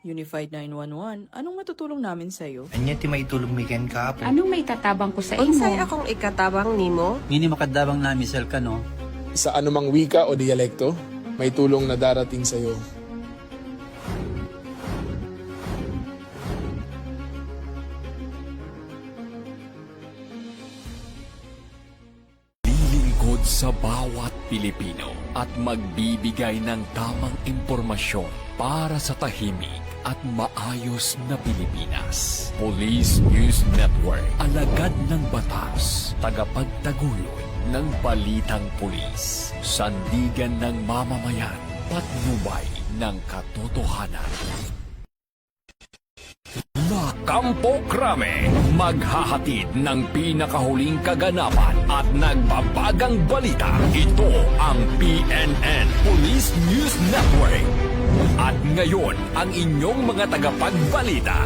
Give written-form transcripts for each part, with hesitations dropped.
Unified 911, anong matutulong namin sa'yo? Anya ti maitulong mi ken kapo. Anong may tatabang ko sa imo? Unsay akong ikatabang nimo? Ngini makadabang na misal ka no. Sa anumang wika o dialekto, may tulong na darating sa iyo. Lilingkod sa bawat Pilipino at magbibigay ng tamang impormasyon para sa tahimik at maayos na Pilipinas. Police News Network, alagad ng batas, tagapagtaguyod ng balitang pulis, sandigan ng mamamayan, patnubay ng katotohanan. La Campo Crame, maghahatid ng pinakahuling kaganapan at nagbabagang balita. Ito ang PNN Police News Network. At ngayon, ang inyong mga tagapagbalita.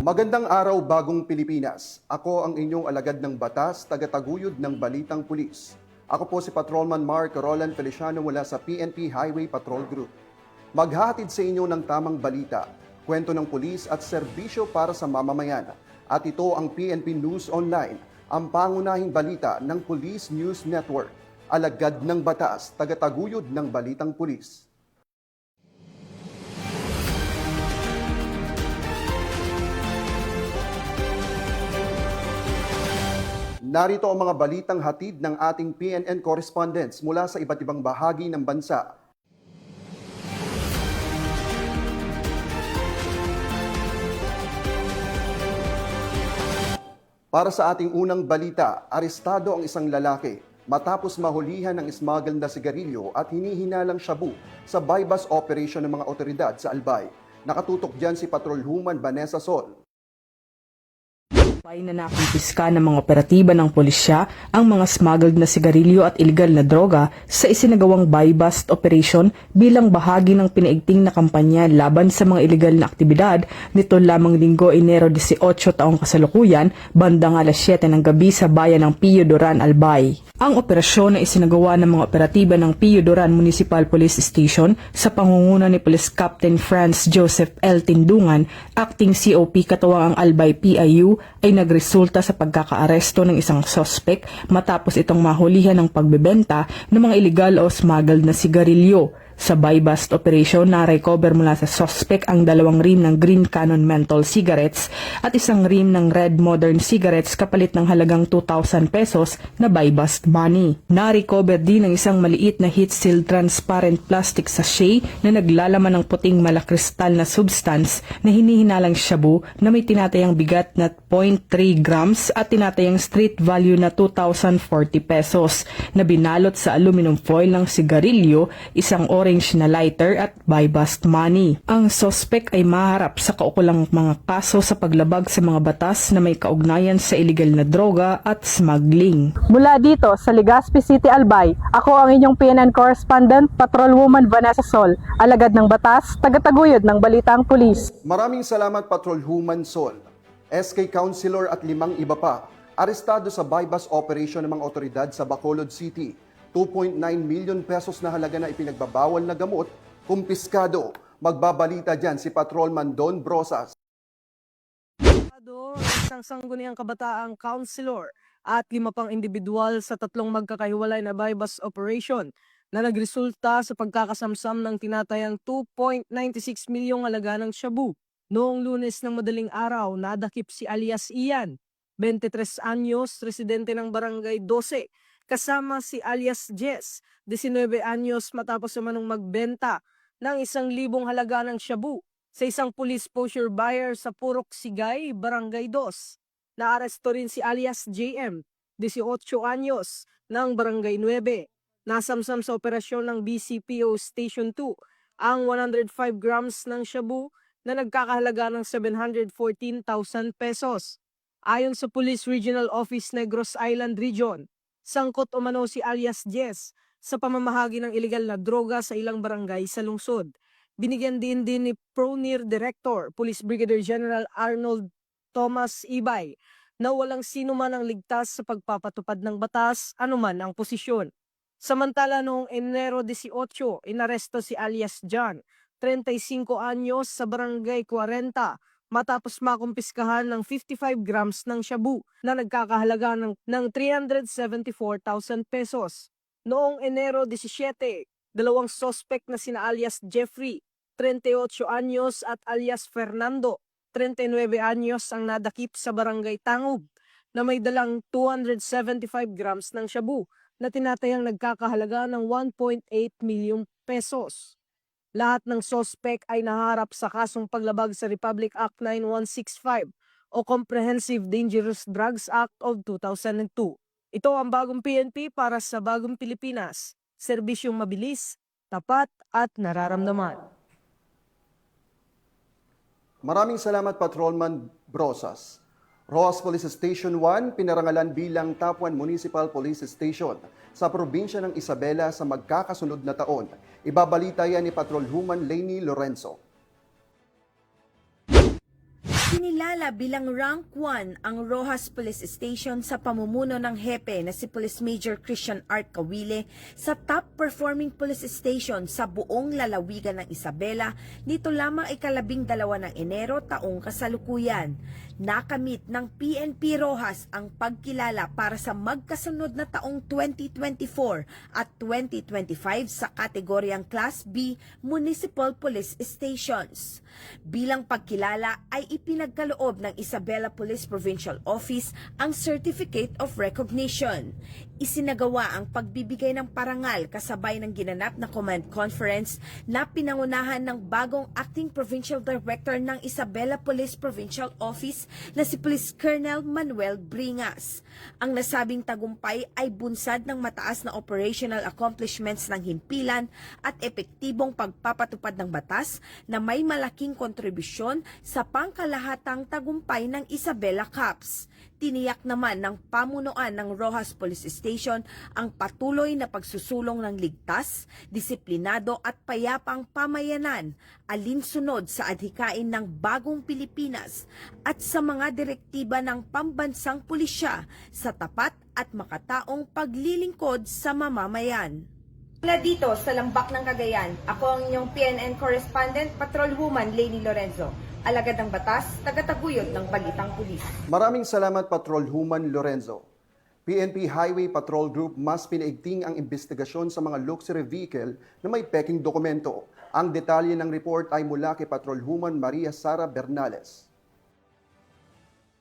Magandang araw, Bagong Pilipinas. Ako ang inyong alagad ng batas, tagataguyod ng Balitang Pulis. Ako po si Patrolman Mark Roland Feliciano mula sa PNP Highway Patrol Group. Maghahatid sa inyo ng tamang balita, kwento ng pulis at serbisyo para sa mamamayan. At ito ang PNP News Online, ang pangunahing balita ng Police News Network. Alagad ng batas, tagataguyod ng Balitang Pulis. Narito ang mga balitang hatid ng ating PNN correspondents mula sa iba't ibang bahagi ng bansa. Para sa ating unang balita, arestado ang isang lalaki matapos mahulihan ng smuggled na sigarilyo at hinihinalang shabu sa buy-bust operation ng mga otoridad sa Albay. Nakatutok dyan si Patrolwoman Vanessa Sol. Pay na nakumpiska ng mga operatiba ng pulisya ang mga smuggled na sigarilyo at illegal na droga sa isinagawang buy-bust operation bilang bahagi ng pinaigting na kampanya laban sa mga illegal na aktibidad nito lamang Linggo, Enero 18 taong kasalukuyan, bandang alas 7 ng gabi sa bayan ng Pio Duran, Albay. Ang operasyon na isinagawa ng mga operatiba ng Pio Duran Municipal Police Station sa pangunguna ni Police Captain Franz Joseph L. Tindungan, acting COP katuwang ang Albay PIU, ay nagresulta sa pagkakaaresto ng isang sospek matapos itong mahulihan ng pagbebenta ng mga illegal o smuggled na sigarilyo. Sa buy-bust operation, na-recover mula sa sospek ang 2 rim ng Green Cannon menthol cigarettes at 1 rim ng Red Modern cigarettes kapalit ng halagang 2,000 pesos na buy-bust money. Na-recover din ang isang maliit na heat-sealed transparent plastic sachet na naglalaman ng puting malakristal na substance na hinihinalang shabu na may tinatayang bigat na 0.3 grams at tinatayang street value na 2,040 pesos na binalot sa aluminum foil ng sigarilyo, isang orange na lighter at buy-bust money. Ang sospek ay maharap sa kaukulang mga kaso sa paglabag sa mga batas na may kaugnayan sa illegal na droga at smuggling. Mula dito sa Legazpi City, Albay, ako ang inyong PNN correspondent, Patrolwoman Vanessa Sol, alagad ng batas, tagataguyod ng Balitang Pulis. Maraming salamat, Patrolwoman Sol. SK Councilor at 5 iba pa, arestado sa buy-bust operation ng mga otoridad sa Bacolod City. 2.9 million pesos na halaga na ipinagbabawal na gamot, kumpiskado. Magbabalita dyan si Patrolman Don Brosas. Isang sangguniang kabataang councilor at 5 pang individual sa 3 magkakahiwalay na buy-bust operation na nagresulta sa pagkakasamsam ng tinatayang 2.96 milyong halaga ng shabu. Noong Lunes ng madaling araw, nadakip si alias Ian, 23 anyos, residente ng Barangay 12, kasama si alias Jess, 19 anyos, matapos namanong magbenta ng 1,000 halaga ng shabu sa isang police posture buyer sa Purok Sigay, Barangay 2. Naaresto rin si alias JM, 18 anyos, ng Barangay 9. Nasamsam sa operasyon ng BCPO Station 2 ang 105 grams ng shabu na nagkakahalaga ng 714,000 pesos. Ayon sa Police Regional Office Negros Island Region, sangkot umano si alias Jess sa pamamahagi ng illegal na droga sa ilang barangay sa lungsod. Binigyan din ni Pronir Director, Police Brigadier General Arnold Thomas Ibay, na walang sino man ang ligtas sa pagpapatupad ng batas, anuman ang posisyon. Samantala noong Enero 18, inaresto si alias John, 35 anyos sa Barangay 40 matapos makumpiskahan ng 55 grams ng shabu na nagkakahalaga ng 374,000 pesos. Noong Enero 17, dalawang sospek na sina alias Jeffrey, 38 anyos at alias Fernando, 39 anyos ang nadakip sa Barangay Tangub na may dalang 275 grams ng shabu na tinatayang nagkakahalaga ng 1.8 milyong pesos. Lahat ng sospek ay naharap sa kasong paglabag sa Republic Act 9165 o Comprehensive Dangerous Drugs Act of 2002. Ito ang bagong PNP para sa bagong Pilipinas. Serbisyong mabilis, tapat at nararamdaman. Maraming salamat Patrolman Brosas. Roas Police Station 1 pinarangalan bilang Top 1 Municipal Police Station sa probinsya ng Isabela sa magkakasunod na taon. Ibabalita yan ni Patrolwoman Lainey Lorenzo. Kinilala bilang Rank 1 ang Rojas Police Station sa pamumuno ng hepe na si Police Major Christian Art Kawile sa top-performing police station sa buong lalawigan ng Isabela nito lamang ika-12 ng Enero taong kasalukuyan. Nakamit ng PNP Rojas ang pagkilala para sa magkasunod na taong 2024 at 2025 sa kategoryang Class B Municipal Police Stations. Bilang pagkilala ay ipinagkaloob ng Isabela Police Provincial Office ang Certificate of Recognition. Isinagawa ang pagbibigay ng parangal kasabay ng ginanap na command conference na pinangunahan ng bagong Acting Provincial Director ng Isabela Police Provincial Office na si Police Colonel Manuel Bringas. Ang nasabing tagumpay ay bunsad ng mataas na operational accomplishments ng himpilan at epektibong pagpapatupad ng batas na may malaking kontribusyon sa pangkalahatang tagumpay ng Isabela Cops. Tiniyak naman ng pamunuan ng Rojas Police Station ang patuloy na pagsusulong ng ligtas, disiplinado at payapang pamayanan, alinsunod sa adhikain ng bagong Pilipinas at sa mga direktiba ng pambansang pulisya sa tapat at makataong paglilingkod sa mamamayan. Mula dito sa Lambak ng Cagayan, ako ang inyong PNN correspondent, Patrolwoman Lainey Lorenzo. Alagad ng batas, tagataguyod ng balitang pulis. Maraming salamat Patrolwoman Lorenzo. PNP Highway Patrol Group mas pinaigting ang investigasyon sa mga luxury vehicle na may peking dokumento. Ang detalye ng report ay mula kay Patrolwoman Maria Sara Bernales.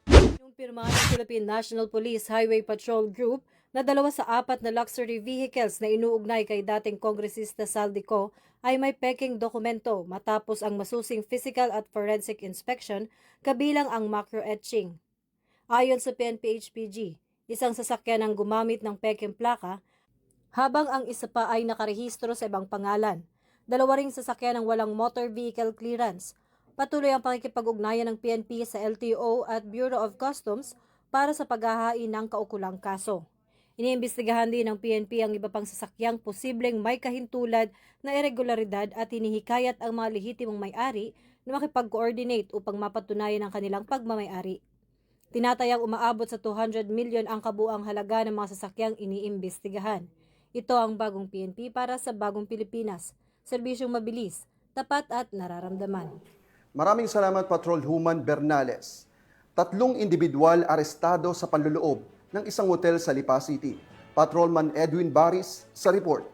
Yung pirma ng Philippine National Police Highway Patrol Group na 2 sa 4 na luxury vehicles na inuugnay kay dating Kongresista Saldico ay may peking dokumento matapos ang masusing physical at forensic inspection kabilang ang macro-etching. Ayon sa PNP-HPG, isang sasakyan ang gumamit ng peking plaka habang ang isa pa ay nakarehistro sa ibang pangalan. 2 ring sasakyan ang walang motor vehicle clearance. Patuloy ang pakikipag-ugnayan ng PNP sa LTO at Bureau of Customs para sa paghahain ng kaukulang kaso. Iniimbestigahan din ng PNP ang iba pang sasakyang posibleng may kahintulad na irregularidad at hinihikayat ang mga lehitimong may-ari na makipag-coordinate upang mapatunayan ang kanilang pagmamay-ari. Tinatayang umaabot sa 200 milyon ang kabuang halaga ng mga sasakyang iniimbestigahan. Ito ang bagong PNP para sa bagong Pilipinas. Serbisyong mabilis, tapat at nararamdaman. Maraming salamat Patrolwoman Bernales. 3 individual arestado sa panluloob ng isang hotel sa Lipa City. Patrolman Edwin Baris sa report.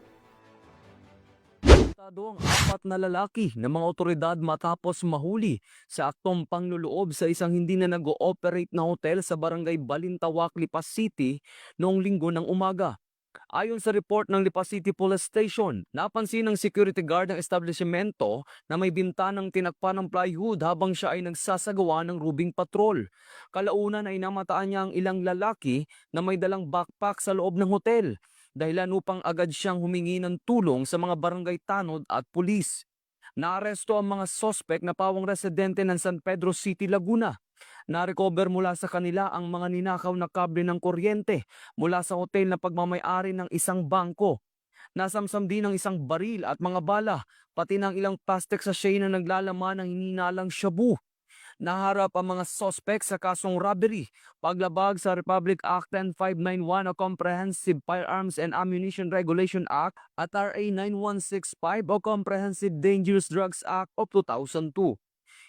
Ang 4 na lalaki ng mga otoridad matapos mahuli sa aktong pangluloob sa isang hindi na nag-ooperate na hotel sa barangay Balintawak, Lipa City noong Linggo ng umaga. Ayon sa report ng Lipa City Police Station, napansin ng security guard ng establishmento na may bintanang tinakpan ng plywood habang siya ay nagsasagawa ng rubing patrol. Kalaunan ay namataan niya ang ilang lalaki na may dalang backpack sa loob ng hotel, dahilan upang agad siyang humingi ng tulong sa mga barangay tanod at pulis. Naaresto ang mga sospek na pawang residente ng San Pedro City, Laguna. Na-recover mula sa kanila ang mga ninakaw na kable ng kuryente mula sa hotel na pagmamay-ari ng isang bangko. Nasamsam din ang isang baril at mga bala, pati ng ilang plastic sachet na naglalaman ng hininalang shabu. Naharap ang mga sospek sa kasong robbery, paglabag sa Republic Act 10591 o Comprehensive Firearms and Ammunition Regulation Act at RA 9165 o Comprehensive Dangerous Drugs Act of 2002.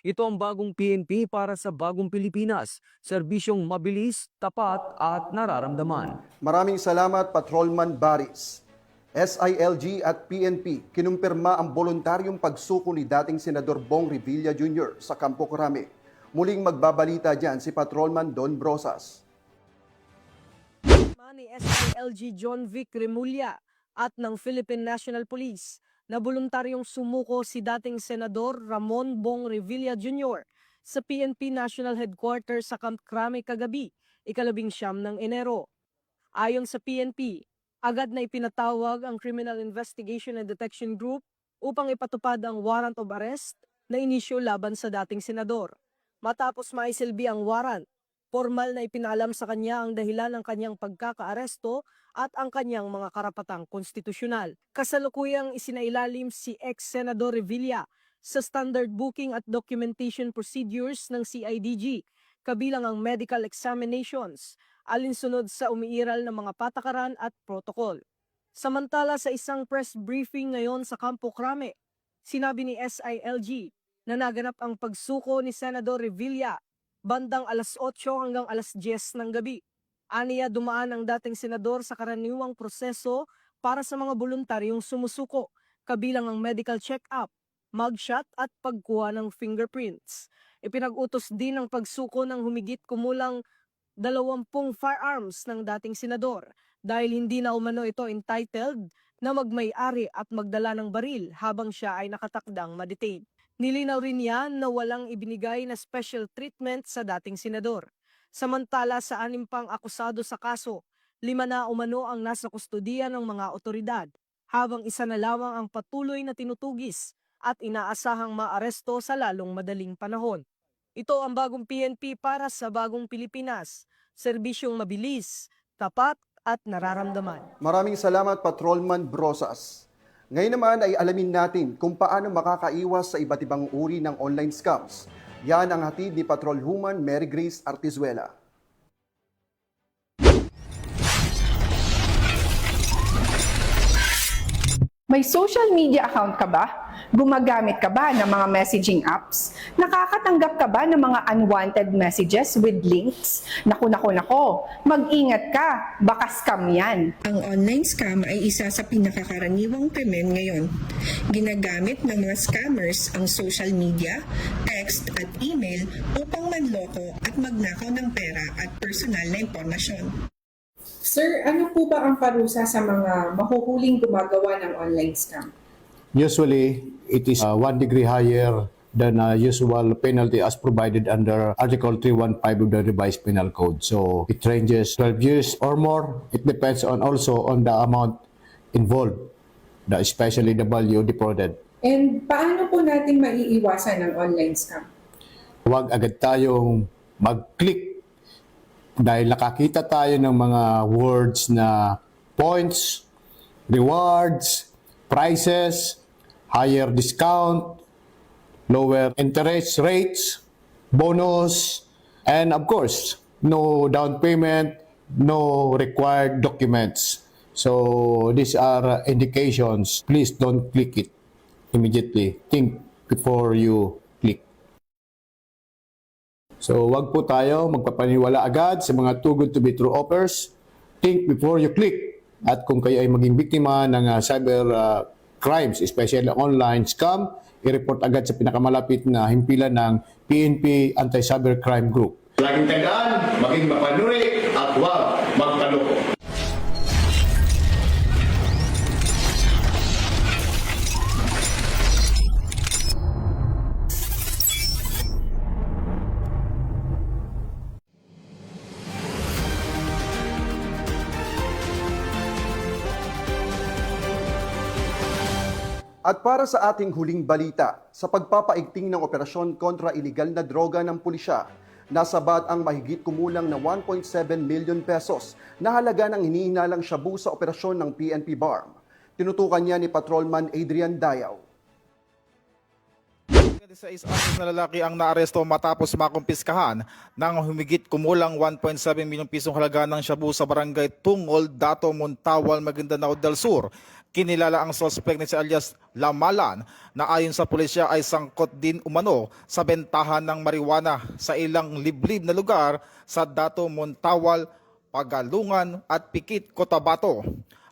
Ito ang bagong PNP para sa bagong Pilipinas, serbisyong mabilis, tapat at nararamdaman. Maraming salamat, Patrolman Baris. SILG at PNP kinumpirma ang voluntaryong pagsuko ni dating Senador Bong Revilla Jr. sa Campo Crame. Muling magbabalita dyan si Patrolman Don Brosas. Ni SILG John Vic Remulla at ng Philippine National Police na voluntaryong sumuko si dating Senador Ramon Bong Revilla Jr. sa PNP National Headquarters sa Camp Crame kagabi, 19 ng Enero. Ayon sa PNP, agad na ipinatawag ang Criminal Investigation and Detection Group upang ipatupad ang warrant of arrest na inisyu laban sa dating senador. Matapos maisilbi ang warrant, formal na ipinalam sa kanya ang dahilan ng kanyang pagkakaaresto at ang kanyang mga karapatang konstitusyonal. Kasalukuyang isinailalim si ex-Senador Revilla sa standard booking at documentation procedures ng CIDG, kabilang ang medical examinations, alinsunod sa umiiral ng mga patakaran at protokol. Samantala sa isang press briefing ngayon sa Campo Crame, sinabi ni SILG na naganap ang pagsuko ni Senador Revilla bandang alas 8 hanggang alas 10 ng gabi. Aniya dumaan ang dating senador sa karaniwang proseso para sa mga voluntaryong sumusuko, kabilang ang medical check-up, mugshot at pagkuha ng fingerprints. Ipinag-utos din ang pagsuko ng humigit kumulang 20 firearms ng dating senador dahil hindi na umano ito entitled na magmay-ari at magdala ng baril habang siya ay nakatakdang ma-detain. Nilinaw rin niya na walang ibinigay na special treatment sa dating senador. Samantala sa 6 pang akusado sa kaso, 5 na umano ang nasa kustodiya ng mga otoridad, habang 1 na lamang ang patuloy na tinutugis at inaasahang maaresto sa lalong madaling panahon. Ito ang bagong PNP para sa bagong Pilipinas, serbisyong mabilis, tapat at nararamdaman. Maraming salamat, Patrolman Brosas. Ngayon naman ay alamin natin kung paano makakaiwas sa iba't ibang uri ng online scams. Yan ang hatid ni Patrolwoman Mary Grace Artizuela. May social media account ka ba? Gumagamit ka ba ng mga messaging apps? Nakakatanggap ka ba ng mga unwanted messages with links? Naku, mag-ingat ka, baka scam yan. Ang online scam ay isa sa pinakakaraniwang krimen ngayon. Ginagamit ng mga scammers ang social media, text at email upang manloko at magnakaw ng pera at personal na impormasyon. Sir, ano po ba ang parusa sa mga mahuhuling gumagawa ng online scam? Usually, it is 1 degree higher than usual penalty as provided under Article 315 of the Revised Penal Code. So, it ranges 12 years or more. It depends also on the amount involved, especially the value defrauded. And paano po natin maiiwasan ang online scam? Huwag agad tayong mag-click dahil nakakita tayo ng mga words na points, rewards, prices, higher discount, lower interest rates, bonus, and of course, no down payment, no required documents. So these are indications. Please don't click it immediately. Think before you click. So wag po tayo magpapaniwala agad sa mga too good to be true offers. Think before you click. At kung kayo ay maging biktima ng cyber crimes, especially online scam, i-report agad sa pinakamalapit na himpilan ng PNP Anti-Cybercrime Group. Laging tandaan, maging mapanuri at huwag magpaloko. At para sa ating huling balita, sa pagpapaigting ng operasyon kontra iligal na droga ng pulisya, nasabat ang mahigit kumulang na 1.7 million pesos na halaga ng hinihinalang shabu sa operasyon ng PNP BARM. Tinutukan niya ni Patrolman Adrian Dayaw. 16 anyos na lalaki ang naaresto matapos makumpiskahan ng humigit kumulang 1.7 milyong pisong halaga ng shabu sa barangay Tungol, Dato, Montawal, Maguindanao del Sur. Kinilala ang suspect na si alias Lamalan na ayon sa pulisya ay sangkot din umano sa bentahan ng marijuana sa ilang liblib na lugar sa Dato, Montawal, Pagalungan at Pikit, Cotabato.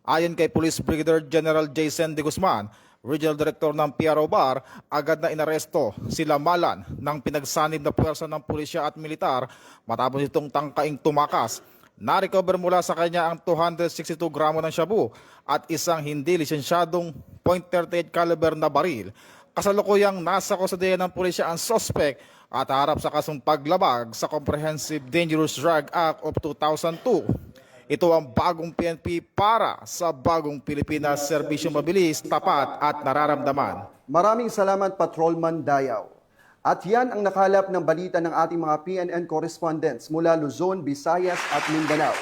Ayon kay Police Brigadier General Jason de Guzman, Regional Director ng PRO Bar, agad na inaresto si Lamalan ng pinagsanib na puwersa ng pulisya at militar matapos itong tangkaing tumakas. Na-recover mula sa kanya ang 262 gramo ng shabu at isang hindi lisensyadong .38 caliber na baril. Kasalukuyang nasa kustodiya ng pulisya ang suspect at harap sa kasong paglabag sa Comprehensive Dangerous Drug Act of 2002. Ito ang bagong PNP para sa bagong Pilipinas, serbisyo mabilis, tapat at nararamdaman. Maraming salamat, Patrolman Dayaw. At yan ang nakalap ng balita ng ating mga PNN correspondents mula Luzon, Visayas at Mindanao.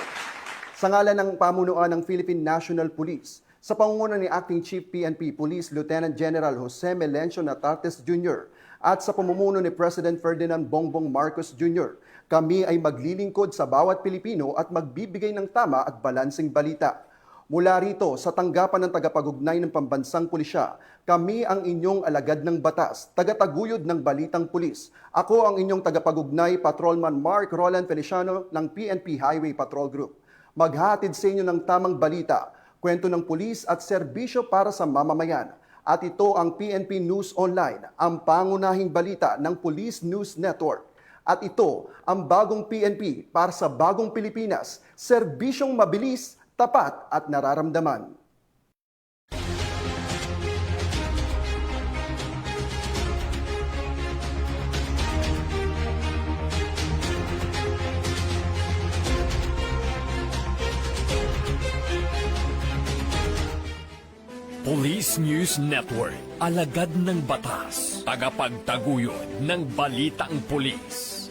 Sa ngalan ng pamunuan ng Philippine National Police, sa pangunguna ni Acting Chief PNP Police Lieutenant General Jose Melencio Natartes Jr. at sa pamumuno ni President Ferdinand Bongbong Marcos Jr., kami ay maglilingkod sa bawat Pilipino at magbibigay ng tama at balansing balita. Mula rito sa tanggapan ng tagapag-ugnay ng pambansang pulisya, kami ang inyong alagad ng batas, tagataguyod ng balitang pulis. Ako ang inyong tagapag-ugnay, Patrolman Mark Roland Feliciano ng PNP Highway Patrol Group. Maghahatid sa inyo ng tamang balita, kwento ng pulis at serbisyo para sa mamamayan. At ito ang PNP News Online, ang pangunahing balita ng Police News Network. At ito ang bagong PNP para sa bagong Pilipinas, serbisyong mabilis, tapat at nararamdaman. Police News Network, alagad ng batas, tagapagtaguyod ng balitang pulis.